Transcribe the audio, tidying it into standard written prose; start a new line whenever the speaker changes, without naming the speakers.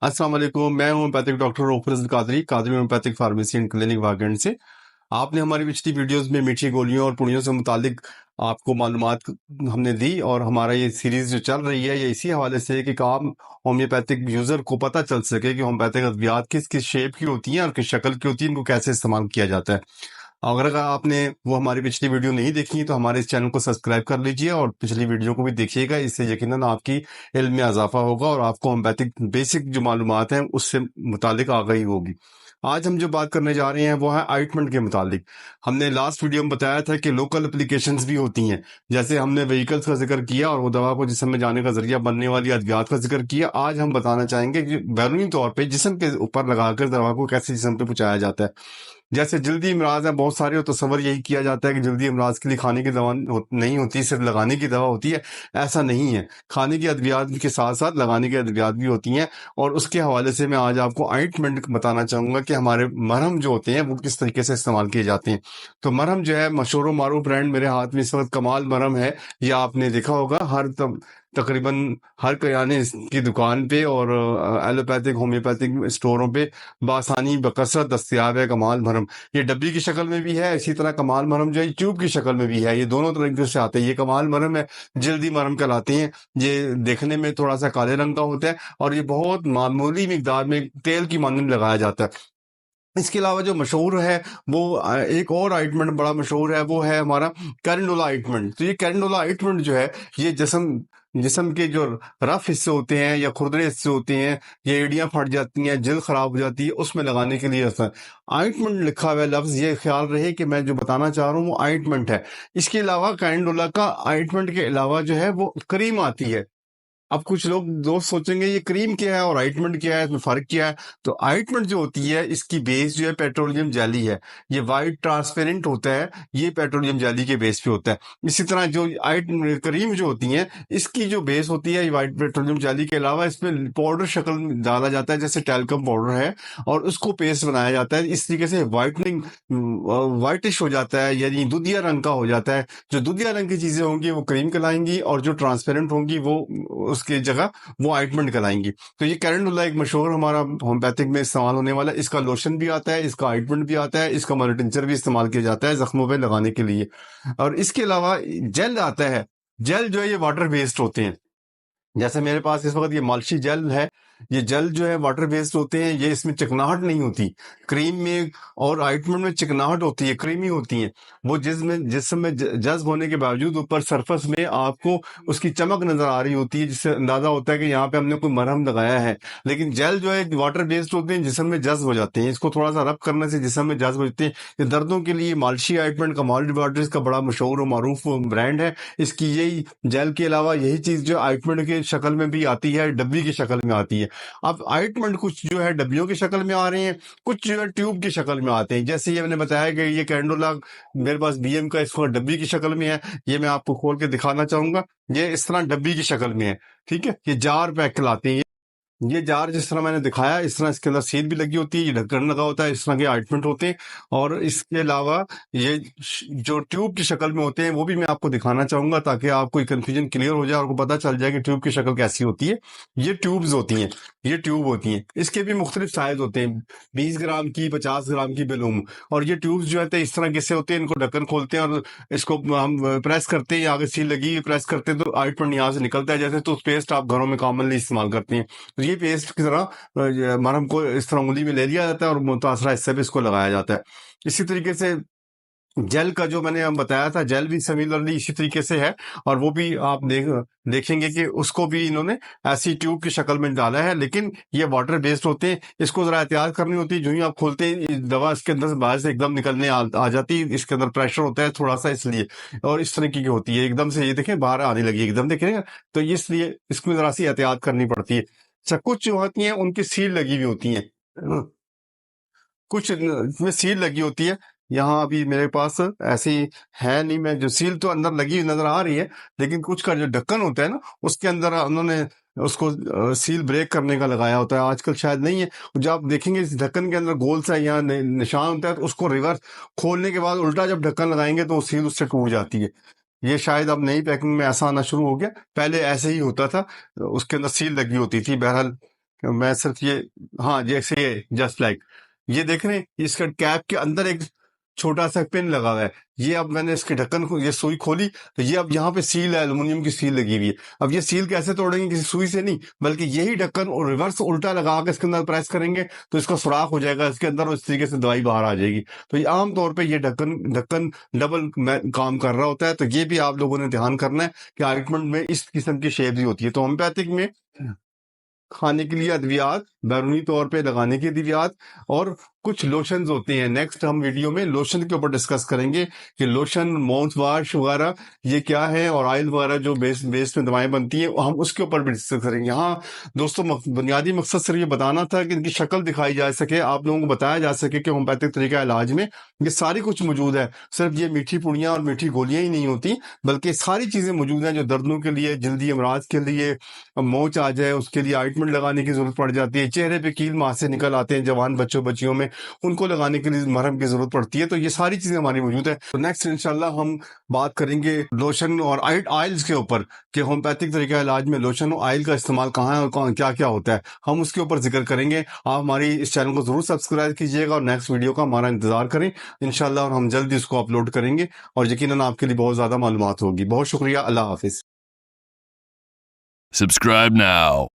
अस्सलाम वालेकुम। मैं होम्योपैथिक डॉक्टर रोफरज Qadri Qadri homeopathic pharmacy and clinic वागंड से। आपने हमारी पिछली वीडियोस में मीठी गोलियों और पुड़ियों से मुतालिक आपको मालूमात हमने दी, और हमारा ये सीरीज जो चल रही है ये इसी हवाले से है कि आम होम्योपैथिक यूजर को पता चल सके कि होम्योपैथिक अद्वियात किस किस शेप की होती हैं और किस शक्ल की होती है, इनको कैसे इस्तेमाल किया जाता है। अगर आपने वो हमारी पिछली वीडियो नहीं देखी तो हमारे इस चैनल को सब्सक्राइब कर लीजिए और पिछली वीडियो को भी देखिएगा। इससे यकीनन आपकी इल्म में इजाफा होगा और आपको होम्योपैथिक बेसिक जो मालूमात हैं उससे मुतालिक आगाही होगी। आज हम जो बात करने जा रहे हैं वो है ऑइंटमेंट के मुतालिक। हमने लास्ट वीडियो में बताया था कि लोकल एप्लीकेशंस भी होती हैं, जैसे हमने व्हीकल्स का जिक्र किया और वो दवा को जिस्म में जाने का जरिया बनने वाली अद्वियात का जिक्र किया। आज हम बताना चाहेंगे कि बैरूनी तौर पे जिस्म के ऊपर लगाकर दवा को कैसे जिस्म पे पहुंचाया जाता है। जैसे जल्दी इमराज है बहुत सारे, तो तस्वर यही किया जाता है कि जल्दी इमराज के लिए खाने की दवा नहीं होती, सिर्फ लगाने की दवा होती है। ऐसा नहीं है, खाने की अद्वियात के साथ साथ लगाने की अद्वियात भी होती हैं। और उसके हवाले से मैं आज आपको ऑइंटमेंट बताना चाहूंगा कि हमारे मरहम जो होते हैं वो किस तरीके से इस्तेमाल किए जाते हैं। तो मरहम जो है, मशहूर मारूफ ब्रांड मेरे हाथ में इस वक्त कमाल मरहम है। यह आपने देखा होगा तकरीबन हर किराने की दुकान पे और एलोपैथिक होम्योपैथिक स्टोरों पे बासानी बकसरत दस्तयाब है कमाल मरहम। ये डब्बी की शक्ल में भी है, इसी तरह कमाल मरहम जो है ट्यूब की शक्ल में भी है। ये दोनों तरीके से आते हैं। ये कमाल मरहम है, जल्दी मरहम कहलाते हैं। ये देखने में थोड़ा सा काले रंग का होता है और ये बहुत मामूली मिकदार में तेल की मानंद लगाया जाता है। इसके अलावा जो मशहूर है वो एक और ऑइंटमेंट बड़ा मशहूर है, वो है हमारा कैरेंडोला ऑइंटमेंट। तो ये कैरेंडोला ऑइंटमेंट जो है, ये जिस्म जिस्म के जो रफ हिस्से होते हैं या खुरदरे हिस्से होते हैं, ये एड़ियां फट जाती हैं, जल्द खराब हो जाती है, उसमें लगाने के लिए होता है। ऑइंटमेंट लिखा हुआ है लफ्ज, ये ख्याल रहे कि मैं जो बताना चाह रहा हूँ वो ऑइंटमेंट है। इसके अलावा कैरेंडोला का ऑइंटमेंट के अलावा जो है वो क्रीम आती है। अब कुछ लोग दोस्त सोचेंगे ये क्रीम क्या है और ऑइंटमेंट क्या है, इसमें फर्क क्या है। तो ऑइंटमेंट जो होती है इसकी बेस जो है पेट्रोलियम जेली है। ये वाइट ट्रांसपेरेंट होता है, ये पेट्रोलियम जेली के बेस पे होता है। इसी तरह जो क्रीम जो होती है इसकी जो बेस होती है वाइट पेट्रोलियम जेली के अलावा इसमें पाउडर शक्ल में डाला जाता है, जैसे टैल्कम पाउडर है, और उसको पेस्ट बनाया जाता है। इस तरीके से वाइटनिंग वाइटिश हो जाता है, यानी दूधिया रंग का हो जाता है। जो दूधिया रंग की चीजें होंगी वो क्रीम कहलाएंगी और जो ट्रांसपेरेंट होंगी वो उसकी जगह वो ऑइंटमेंट कहलाएंगी। तो ये कैरेंडुला एक मशहूर हमारा होम्योपैथिक में इस्तेमाल होने वाला, इसका लोशन भी आता है, इसका ऑइंटमेंट भी आता है, इसका मोलेटिंचर भी इस्तेमाल किया जाता है जख्मों पे लगाने के लिए। और इसके अलावा जेल आता है। जेल जो है ये वाटर बेस्ड होते हैं। जैसे मेरे पास इस वक्त ये मालशी जेल है, ये जेल जो है वाटर बेस्ड होते हैं। ये इसमें चिकनाहट नहीं होती। क्रीम में और ऑइंटमेंट में चिकनाहट होती है, क्रीमी होती है। वो जिस्म में जज्ब होने के बावजूद ऊपर सरफेस में आपको उसकी चमक नजर आ रही होती है, जिससे अंदाजा होता है कि यहाँ पे हमने कोई मरहम लगाया है। लेकिन जेल जो है वाटर बेस्ड होते हैं, जिस्म में जज्ब हो जाते हैं। इसको थोड़ा सा रब करने से जिस्म में जज्ब हो जाते हैं। ये दर्दों के लिए मालशी ऑइंटमेंट कमाल वाटर्स का बड़ा मशहूर और मारूफ ब्रांड है। इसकी यही जेल के अलावा यही चीज जो ऑइंटमेंट की शक्ल में भी आती है, डब्बी की शक्ल में आती है। अब ऑइंटमेंट कुछ जो है डब्बियों की शक्ल में आ रहे हैं, कुछ जो है ट्यूब की शक्ल में आते हैं। जैसे ये मैंने बताया कि ये कैंडोला मेरे पास बीएम का, इसको डब्बी की शक्ल में है। ये मैं आपको खोल के दिखाना चाहूंगा। ये इस तरह डब्बी की शक्ल में है, ठीक है। ये जार पैक कहलाते हैं। ये जार जिस तरह मैंने दिखाया इस तरह इसके अंदर सील भी लगी होती है, ये ढक्कन लगा होता है, इस तरह के ऑइंटमेंट होते हैं। और इसके अलावा ये जो ट्यूब की शक्ल में होते हैं वो भी मैं आपको दिखाना चाहूंगा, ताकि आपको कंफ्यूजन क्लियर हो जाए और आपको पता चल जाए कि ट्यूब की शक्ल कैसी होती है। ये ट्यूब्स होती हैं, ये ट्यूब होती हैं। इसके भी मुख्तलिफ साइज होते हैं, 20 ग्राम की, 50 ग्राम की बेलूम। और ये ट्यूब्स जो है इस तरह किससे होते हैं, इनको ढक्कन खोलते हैं और इसको हम प्रेस करते हैं, आगे सील लगी है, प्रेस करते हैं तो ऑइंटमेंट यहाँ से निकलता है। जैसे टूथपेस्ट आप घरों में कॉमनली इस्तेमाल करते हैं, तो ये पेस्ट की तरह मरहम को इस तरह उंगली में ले लिया जाता है और मुतासरा हिस्से पे इसको लगाया जाता है। इसी तरीके से जेल का जो मैंने बताया था, जेल भी सिमिलरली इसी तरीके से है। और वो भी आप देखेंगे कि उसको भी इन्होंने ऐसी ट्यूब की शक्ल में डाला है, लेकिन ये वाटर बेस्ड होते हैं। इसको जरा एहतियात करनी होती है, जो ही आप खोलते हैं दवा इसके अंदर से बाहर से एकदम निकलने आ जाती है। इसके अंदर प्रेशर होता है थोड़ा सा, इसलिए। और इस तरीके की होती है, एकदम से ये देखें बाहर आने लगी, एकदम देखें, तो इसलिए इसमें जरा सी एहतियात करनी पड़ती है। अच्छा, कुछ जो होती हैं उनकी सील लगी हुई होती है, कुछ इसमें सील लगी होती है। यहाँ अभी मेरे पास ऐसी है नहीं, मैं जो सील तो अंदर लगी हुई नजर आ रही है, लेकिन कुछ का जो ढक्कन होता है ना उसके अंदर उन्होंने उसको सील ब्रेक करने का लगाया होता है। आजकल शायद नहीं है। जब आप देखेंगे इस ढक्कन के अंदर गोल सा यहाँ निशान होता है, तो उसको रिवर्स खोलने के बाद उल्टा जब ढक्कन लगाएंगे तो सील उससे टूट जाती है। ये शायद अब नई पैकिंग में ऐसा आना शुरू हो गया, पहले ऐसे ही होता था, उसके अंदर सील लगी होती थी। बहरहाल मैं सिर्फ ये, हाँ जैसे ये जस्ट लाइक ये देख रहे हैं, इसका कैप के अंदर एक छोटा सा पिन लगा हुआ है। ये अब मैंने इसके ढक्कन को, ये सुई खोली तो ये अब यहाँ पे सील है, एल्युमिनियम की सील लगी हुई है। अब ये सील कैसे तोड़ेंगे? किसी सुई से नहीं, बल्कि यही ढक्कन और रिवर्स उल्टा लगा के इसके अंदर प्रेस करेंगे तो इसका सुराख हो जाएगा इसके अंदर और इस तरीके से दवाई बाहर आ जाएगी। तो ये आमतौर पर ये ढक्कन ढक्कन डबल काम कर रहा होता है। तो ये भी आप लोगों ने ध्यान करना है कि ऑइंटमेंट में इस किस्म की शेप भी होती है। तो होम्योपैथिक में खाने के लिए अद्वियात, बैरूनी तौर पे लगाने की अद्वियात और कुछ लोशंस होते हैं। नेक्स्ट हम वीडियो में लोशन के ऊपर डिस्कस करेंगे कि लोशन, माउथ वॉश वगैरह ये क्या है, और ऑयल वगैरह जो बेस में दवाएं बनती हैं हम उसके ऊपर भी डिस्कस करेंगे। हाँ दोस्तों, बुनियादी मकसद सिर्फ ये बताना था कि इनकी शक्ल दिखाई जा सके, आप लोगों को बताया जा सके कि होम्योपैथिक तरीका इलाज में ये सारी कुछ मौजूद है। सिर्फ ये मीठी पुड़ियाँ और मीठी गोलियां ही नहीं होती, बल्कि सारी चीजें मौजूद हैं जो दर्दों के लिए, जल्दी अमराज के लिए, मोच आ जाए उसके लिए ऑइंटमेंट लगाने की जरूरत पड़ जाती है, चेहरे पे कील मासे निकल आते हैं जवान बच्चों बच्चियों में, उनको लगाने के लिए मरहम की जरूरत पड़ती है। तो ये सारी चीजें हमारी मौजूद है। तो नेक्स्ट इंशाल्लाह हम बात करेंगे लोशन और ऑयल्स के ऊपर कि होम्योपैथिक तरीका इलाज में लोशन और ऑयल का इस्तेमाल कहाँ है और क्या क्या होता है, हम उसके ऊपर जिक्र करेंगे। आप हमारी इस चैनल को जरूर सब्सक्राइब कीजिएगा और नेक्स्ट वीडियो का हमारा इंतजार करें इंशाल्लाह, और हम जल्दी इसको अपलोड करेंगे और यकीनन आपके लिए बहुत ज्यादा मालूमात होगी। बहुत शुक्रिया, अल्लाह हाफिज।
Subscribe now.